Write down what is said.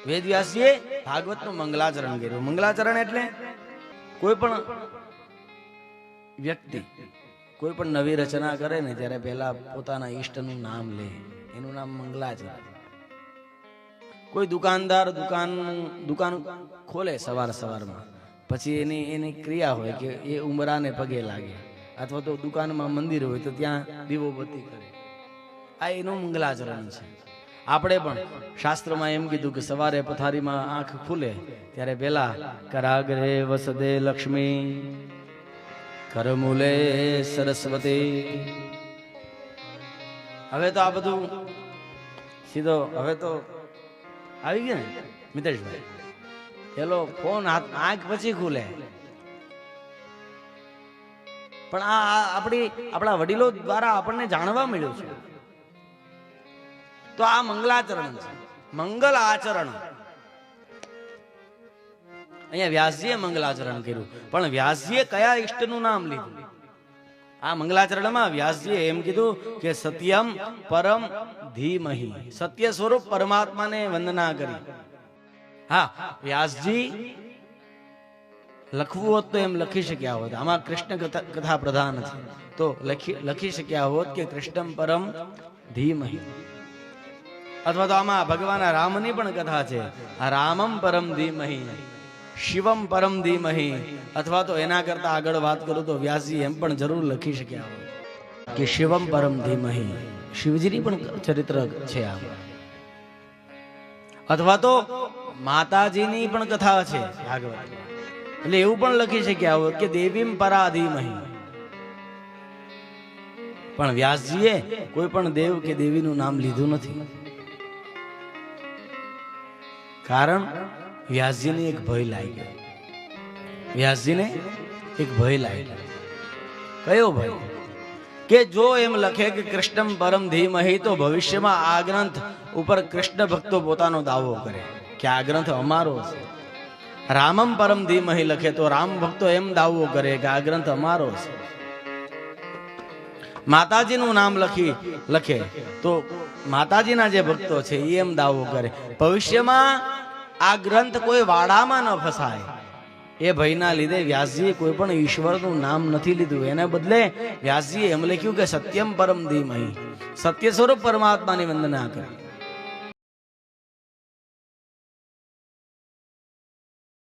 વેદવ્યાસજીએ ભાગવતનું મંગલાચરણ કર્યું. મંગલાચરણ એટલે કોઈ પણ વ્યક્તિ કોઈ પણ નવી રચના કરે ને ત્યારે પહેલા પોતાના ઈષ્ટનું નામ લે, એનું નામ મંગલાચરણ. કોઈ દુકાનદાર દુકાન ખોલે સવારમાં, પછી એની ક્રિયા હોય કે એ ઉમરાને પગે લાગે, અથવા તો દુકાનમાં મંદિર હોય તો ત્યાં દીવોબત્તી કરે. આ એનું મંગલાચરણ છે. આપણે પણ શાસ્ત્રમાં એમ કીધું કે સવારે પથારીમાં આંખ ખુલે ત્યારે પેલા કરાગ્રે વસદે લક્ષ્મી કરમૂલે સરસ્વતી. હવે તો આ બધું સીધો હવે તો આવી ગયું ને મિતેશભાઈ, પેલો ફોન આંખ પછી ખુલે. પણ આ આપણા વડીલો દ્વારા આપણને જાણવા મળ્યું છે. તો આ મંગલાચરણ છે, મંગલ આચરણ. અહીંયા વ્યાસજીએ મંગલાચરણ કર્યું, પણ વ્યાસજીએ કયા ઈષ્ટનું નામ લીધું? આ મંગલાચરણમાં વ્યાસજીએ એમ કીધું કે સત્યમ પરમ ધીમહિ, સત્ય સ્વરૂપ પરમાત્માને વંદના કરી. હા, વ્યાસજી લખવું હોત તો એમ લખી શક્યા હોત. આમાં કૃષ્ણ કથા પ્રધાન છે તો લખી શક્યા હોત કે કૃષ્ણમ પરમ ધીમહિ, અથવા તો આમાં ભગવાન રામની પણ કથા છે, રામમ પરમ ધીમહિ, શિવમ પરમ ધીમહિ. અથવા તો એના કરતા આગળ વાત કરું તો વ્યાસજી એમ પણ જરૂર લખી શક્યા હોય કે શિવમ પરમ ધીમહિ, શિવજીની પણ ચરિત્ર છે આમ. અથવા તો માતાજીની પણ કથા છે ભાગવત, એટલે એવું પણ લખી શક્યા હોય કે દેવીમ પરા ધીમહિ. પણ વ્યાસજીએ કોઈ પણ દેવ કે દેવીનું નામ લીધું નથી. કારણ વ્યાસજીને એક ભય લાગ્યો. વ્યાસજીને એક ભય લાગ્યો. કયો ભય? કે જો એમ લખે કે કૃષ્ણમ પરમ ધીમહિ તો ભવિષ્યમાં આ ગ્રંથ ઉપર કૃષ્ણ ભક્તો પોતાનો દાવો કરે કે આ ગ્રંથ અમારો છે. રામમ પરમ ધીમહિ લખે તો રામ ભક્તો એમ દાવો કરે કે આ ગ્રંથ અમારો છે. માતાજીનું નામ લખે તો માતાજીના જે ભક્તો છે એ એમ દાવો કરે. ભવિષ્યમાં આ ગ્રંથ કોઈ વાડામાં ન ફસાય એ ભયના લીધે વ્યાસજીએ કોઈ પણ ઈશ્વરનું નામ નથી લીધું. એને બદલે વ્યાસજીએ એમ લખ્યું કે સત્યમ પરમ ધીમહિ, સત્ય સ્વરૂપ પરમાત્માની વંદના કરી.